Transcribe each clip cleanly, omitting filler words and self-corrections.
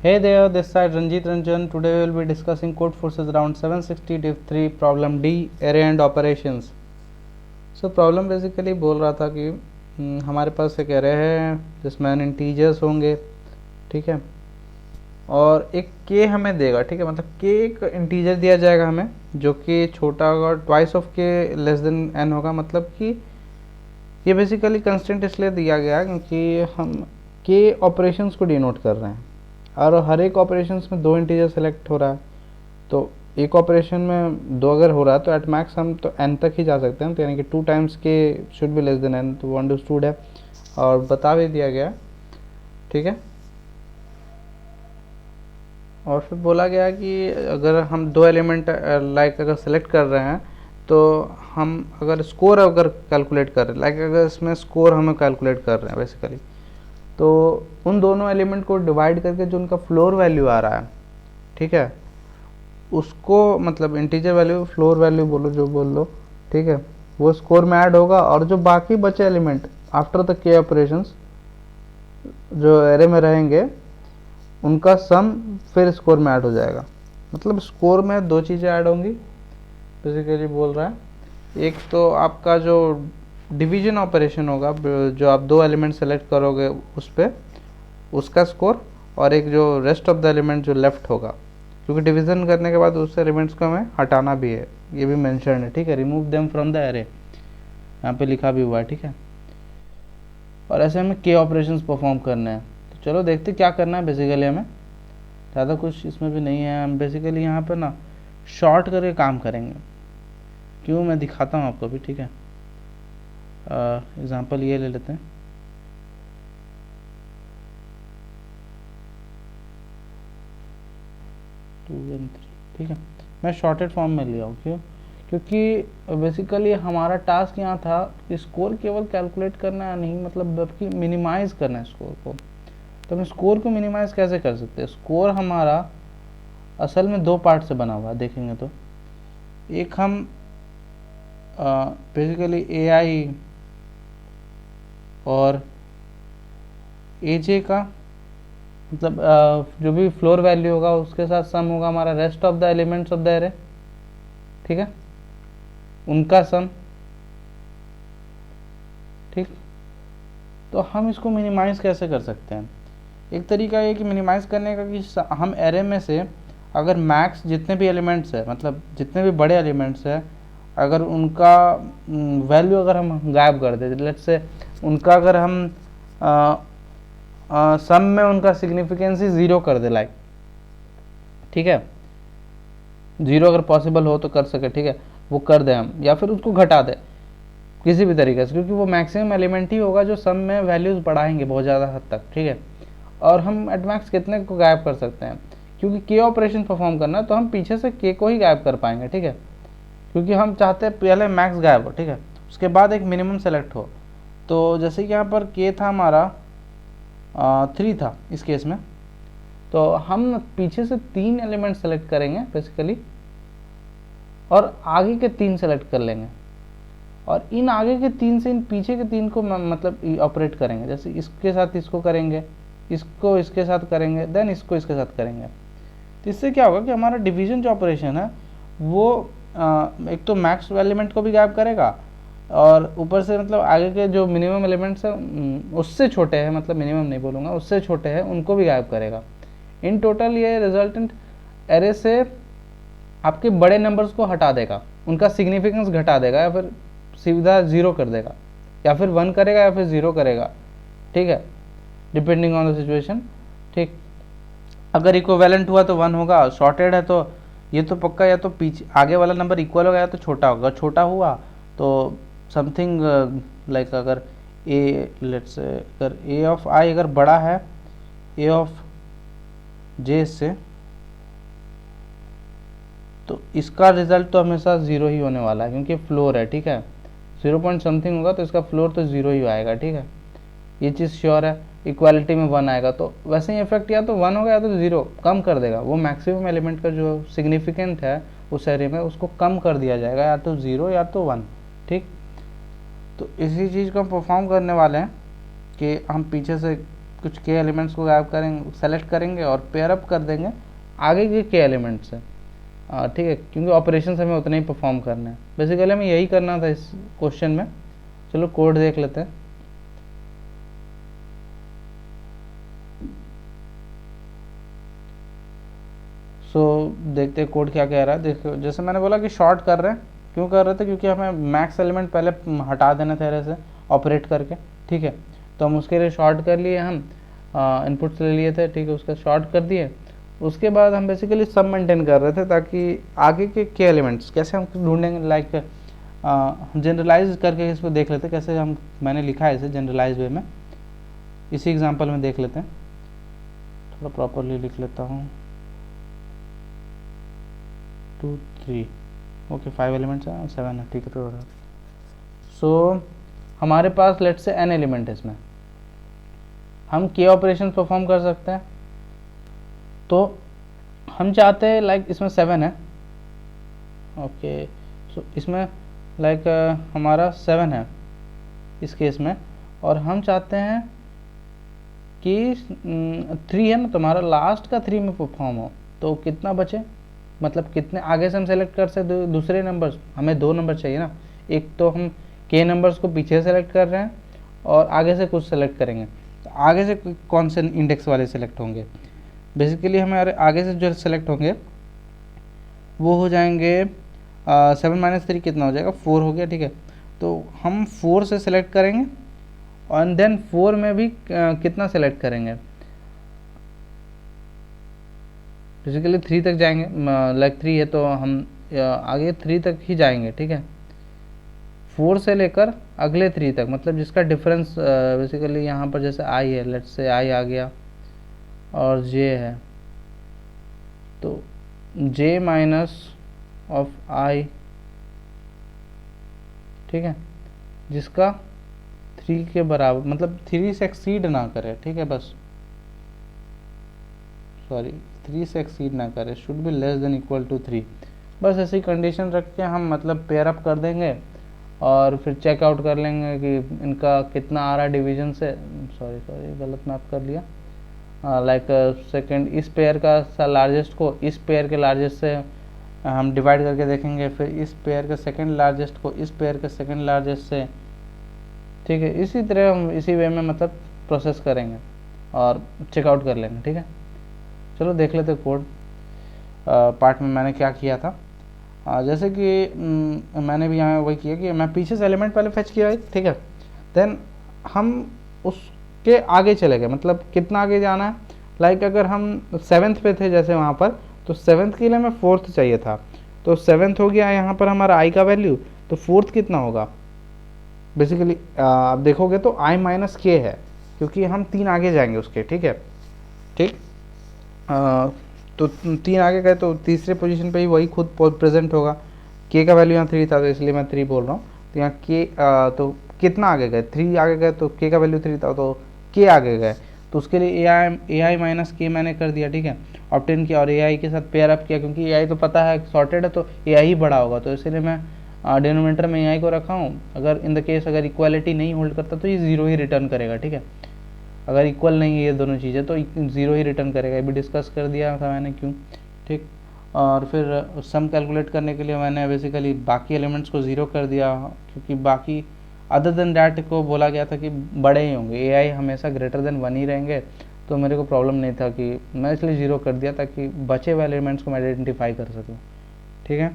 Hey there, this side Ranjit Ranjan. Today we will be discussing code forces round 760 div 3 problem D array and operations. So problem basically बोल रहा था कि हमारे पास एक array है जिसमें इंटीजर्स होंगे, ठीक है, और एक k हमें देगा, ठीक है, मतलब k एक इंटीजर दिया जाएगा हमें जो कि छोटा होगा, twice of k less than n होगा, मतलब कि ये बेसिकली कंस्टेंट इसलिए दिया गया क्योंकि हम k ऑपरेशंस को डिनोट कर रहे हैं और हर एक ऑपरेशंस में दो इंटीजर सेलेक्ट हो रहा है। तो एक ऑपरेशन में दो अगर हो रहा है तो एट मैक्स हम तो n तक ही जा सकते हैं, तो यानी कि 2 टाइम्स के should be less then n, तो अंडरस्टूड है और बता भी दिया गया, ठीक है। और फिर बोला गया कि अगर हम दो एलिमेंट लाइक अगर सेलेक्ट कर रहे हैं तो हम अगर स्कोर अगर कैलकुलेट कर रहे हैं, लाइक अगर इसमें स्कोर हमें कैलकुलेट कर रहे हैं बेसिकली, तो उन दोनों एलिमेंट को डिवाइड करके जो उनका फ्लोर वैल्यू आ रहा है, ठीक है, उसको मतलब इंटीजर वैल्यू फ्लोर वैल्यू बोलो जो बोल लो, ठीक है, वो स्कोर में ऐड होगा और जो बाकी बचे एलिमेंट आफ्टर द के ऑपरेशंस जो एरे में रहेंगे उनका सम फिर स्कोर में ऐड हो जाएगा। मतलब स्कोर में दो चीज़ें ऐड होंगी बेसिकली बोल रहा है। एक तो आपका जो डिवीजन ऑपरेशन होगा, जो आप दो एलिमेंट सेलेक्ट करोगे उस पर उसका स्कोर, और एक जो रेस्ट ऑफ द एलिमेंट जो लेफ्ट होगा, क्योंकि डिवीजन करने के बाद उस एलिमेंट्स को हमें हटाना भी है, ये भी मेंशन है, ठीक है, remove them from the array, यहाँ पे लिखा भी हुआ है, ठीक है। और ऐसे हमें के ऑपरेशंस परफॉर्म करने हैं। तो चलो देखते क्या करना है। बेसिकली हमें ज़्यादा कुछ इसमें भी नहीं है, हम बेसिकली यहाँ पर ना शॉर्ट करके काम करेंगे। क्यों, मैं दिखाता हूँ आपको भी, ठीक है। एग्जांपल ये ले लेते हैं, ठीक है, मैं शॉर्टेड फॉर्म में लिया हूँ। क्यों, क्योंकि बेसिकली हमारा टास्क यहाँ था कि स्कोर केवल कैलकुलेट करना है नहीं, मतलब बल्कि मिनिमाइज़ करना है स्कोर को। तो हम स्कोर को मिनिमाइज़ कैसे कर सकते हैं? स्कोर हमारा असल में दो पार्ट से बना हुआ है, देखेंगे तो एक हम बेसिकली ए आई और ए जे का मतलब जो भी फ्लोर वैल्यू होगा उसके साथ सम होगा हमारा rest of the elements of the array, ठीक है, उनका सम, ठीक। तो हम इसको मिनिमाइज़ कैसे कर सकते हैं? एक तरीका ये कि मिनिमाइज़ करने का कि हम एरे में से अगर मैक्स जितने भी एलिमेंट्स है, मतलब जितने भी बड़े एलिमेंट्स है, अगर उनका वैल्यू अगर हम गायब कर देते, लेट्स से उनका अगर हम सम में उनका सिग्निफिकेंस ही ज़ीरो कर दे, लाइक, ठीक है, ज़ीरो अगर पॉसिबल हो तो कर सके, ठीक है, वो कर दें हम, या फिर उसको घटा दें किसी भी तरीके से, क्योंकि वो मैक्सिमम एलिमेंट ही होगा जो सम में वैल्यूज़ बढ़ाएंगे बहुत ज़्यादा हद तक, ठीक है। और हम एट मैक्स कितने को गायब कर सकते हैं? क्योंकि के ऑपरेशन परफॉर्म करना है तो हम पीछे से के को ही गायब कर पाएंगे, ठीक है, क्योंकि हम चाहते हैं पहले मैक्स गायब हो, ठीक है, उसके बाद एक मिनिमम सेलेक्ट हो। तो जैसे कि यहाँ पर के था हमारा 3 था इस केस में, तो हम पीछे से 3 एलिमेंट सेलेक्ट करेंगे बेसिकली और आगे के 3 सेलेक्ट कर लेंगे, और इन आगे के 3 से इन पीछे के 3 को मतलब ऑपरेट करेंगे। जैसे इसके साथ इसको करेंगे, इसको इसके साथ करेंगे, देन इसको इसके साथ करेंगे। तो इससे क्या होगा कि हमारा डिवीजन जो ऑपरेशन है वो एक तो मैक्स एलिमेंट को भी गायब करेगा और ऊपर से मतलब आगे के जो मिनिमम एलिमेंट्स हैं उससे छोटे हैं, मतलब मिनिमम नहीं बोलूँगा, उससे छोटे हैं, उनको भी गायब करेगा। इन टोटल ये रिजल्टेंट एरे से आपके बड़े नंबर्स को हटा देगा, उनका सिग्निफिकेंस घटा देगा, या फिर सीधा ज़ीरो कर देगा, या फिर 1 करेगा या फिर 0 करेगा, ठीक है, डिपेंडिंग ऑन द सिचुएशन, ठीक। अगर इक्विवेलेंट हुआ तो 1 होगा, शॉर्टेड है तो ये तो पक्का या तो पीछे आगे वाला नंबर इक्वल होगा या तो छोटा होगा। छोटा हुआ तो समथिंग लाइक अगर ए, लेट्स से अगर ए ऑफ आई अगर बड़ा है ए ऑफ जे से, तो इसका रिजल्ट तो हमेशा 0 ही होने वाला है क्योंकि फ्लोर है, ठीक है, 0 पॉइंट समथिंग होगा तो इसका फ्लोर तो 0 ही आएगा, ठीक है, ये चीज़ श्योर है। इक्वालिटी में 1 आएगा, तो वैसे ही इफेक्ट या तो 1 होगा या तो 0 कम कर देगा, वो मैक्सिमम एलिमेंट का जो सिग्निफिकेंट है उस एरे में उसको कम कर दिया जाएगा, या तो 0 या तो 1, ठीक। तो इसी चीज़ को हम परफॉर्म करने वाले हैं कि हम पीछे से कुछ के एलिमेंट्स को गायब करेंगे, सेलेक्ट करेंगे और पेयर अप कर देंगे आगे के एलिमेंट्स से, ठीक है, क्योंकि ऑपरेशन हमें उतने ही परफॉर्म करने हैं। बेसिकली हमें यही करना था इस क्वेश्चन में। चलो कोड देख लेते हैं। देखते हैं कोड क्या कह रहा है। देखो जैसे मैंने बोला कि शॉर्ट कर रहे हैं, क्यों कर रहे थे, क्योंकि हमें मैक्स एलिमेंट पहले हटा देना था एरे से ऑपरेट करके, ठीक है। तो हम उसके लिए शॉर्ट कर लिए, हम इनपुट्स ले लिए थे, ठीक है, उसका शॉर्ट कर दिए। उसके बाद हम बेसिकली सब मेंटेन कर रहे थे ताकि आगे के एलिमेंट्स कैसे हम ढूंढेंगे, लाइक जनरलाइज करके इसको देख लेते कैसे हम, मैंने लिखा है इसे जनरलाइज वे में, इसी एग्जांपल में देख लेते हैं। थोड़ा प्रॉपरली लिख लेता हूँ। 2 3 ओके 5 एलिमेंट्स हैं, 7 है, ठीक है। तो सो हमारे पास लेट से n एलिमेंट है, इसमें हम k ऑपरेशन परफॉर्म कर सकते हैं। तो हम चाहते हैं लाइक इसमें 7 है, ओके। सो इसमें लाइक हमारा 7 है इस केस में, और हम चाहते हैं कि 3 है ना, तो हमारा लास्ट का 3 में परफॉर्म हो। तो कितना बचे, मतलब कितने आगे से हम सेलेक्ट कर सकते दूसरे नंबर्स, हमें 2 नंबर चाहिए ना। एक तो हम k नंबर्स को पीछे सेलेक्ट कर रहे हैं और आगे से कुछ सेलेक्ट करेंगे, तो आगे से कौन से इंडेक्स वाले सेलेक्ट होंगे। बेसिकली हमारे आगे से जो सेलेक्ट होंगे वो हो जाएंगे 7 - 3 कितना हो जाएगा, 4 हो गया, ठीक है। तो हम 4 से सेलेक्ट करेंगे और देन 4 में भी कितना सेलेक्ट करेंगे, बेसिकली 3 तक जाएंगे, लाइक 3 है तो हम आगे 3 तक ही जाएंगे, ठीक है। 4 से लेकर अगले 3 तक, मतलब जिसका डिफरेंस बेसिकली यहाँ पर जैसे i है, लेट्स से i आ गया और j है, तो j माइनस ऑफ i, ठीक है, जिसका 3 के बराबर, मतलब 3 से एक्सीड ना करे, ठीक है, बस सॉरी 3 से एक्सीड ना करे, should be less than equal to 3। बस ऐसी कंडीशन रख के हम मतलब पेयर अप कर देंगे और फिर चेकआउट कर लेंगे कि इनका कितना आ रहा है डिवीजन से। सॉरी गलत मैप कर लिया, लाइक सेकंड इस पेयर का लार्जेस्ट को इस पेयर के लार्जेस्ट से हम डिवाइड करके देखेंगे, फिर इस पेयर के सेकंड लार्जेस्ट को इस पेयर के सेकंड लार्जेस्ट से, ठीक है। इसी तरह हम इसी वे में मतलब प्रोसेस करेंगे और चेकआउट कर लेंगे, ठीक है। चलो देख लेते कोड पार्ट में मैंने क्या किया था। जैसे कि मैंने भी यहाँ वही किया कि मैं पीछे से एलिमेंट पहले फेच किया, ठीक है। देन हम उसके आगे चले गए, मतलब कितना आगे जाना है, लाइक अगर हम 7th पे थे जैसे वहाँ पर, तो 7th के लिए हमें 4th चाहिए था, तो 7th हो गया यहाँ पर हमारा i का वैल्यू, तो 4th कितना होगा, बेसिकली आप देखोगे तो i माइनस k है, क्योंकि हम 3 आगे जाएंगे उसके, ठीक है, ठीक। तो 3 आगे गए तो तीसरे पोजीशन पे ही वही खुद प्रेजेंट होगा। k का वैल्यू यहाँ 3 था, तो इसलिए मैं 3 बोल रहा हूँ। तो यहाँ k तो कितना आगे गए, 3 आगे गए, तो k का वैल्यू 3 था, तो k आगे गए, तो उसके लिए ai माइनस k मैंने कर दिया, ठीक है, ऑब्टेन किया और ai के साथ पेयर अप किया, क्योंकि ai तो पता है सॉर्टेड है तो ai ही बड़ा होगा, तो इसलिए मैं डिनोमिनेटर में ai को रखा हूँ। अगर इन द केस अगर इक्वालिटी नहीं होल्ड करता तो ये 0 ही रिटर्न करेगा, ठीक है। अगर इक्वल नहीं है ये दोनों चीज़ें तो 0 ही रिटर्न करेगा, ये भी डिस्कस कर दिया था मैंने क्यों, ठीक। और फिर सम कैलकुलेट करने के लिए मैंने बेसिकली बाकी एलिमेंट्स को 0 कर दिया, क्योंकि बाकी अदर देन डैट को बोला गया था कि बड़े ही होंगे, ai हमेशा ग्रेटर देन 1 ही रहेंगे, तो मेरे को प्रॉब्लम नहीं था कि मैं इसलिए 0 कर दिया ताकि बचे हुए एलिमेंट्स को मैं आइडेंटिफाई कर सकूँ, ठीक है।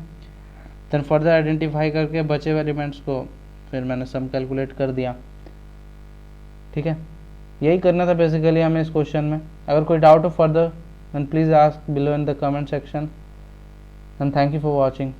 देन फर्दर आइडेंटिफाई करके बचे हुए एलिमेंट्स को फिर मैंने सम कैलकुलेट कर दिया, ठीक है। यही करना था बेसिकली हमें इस क्वेश्चन में। अगर कोई डाउट हो further then please ask below in the comment section, and thank you for watching.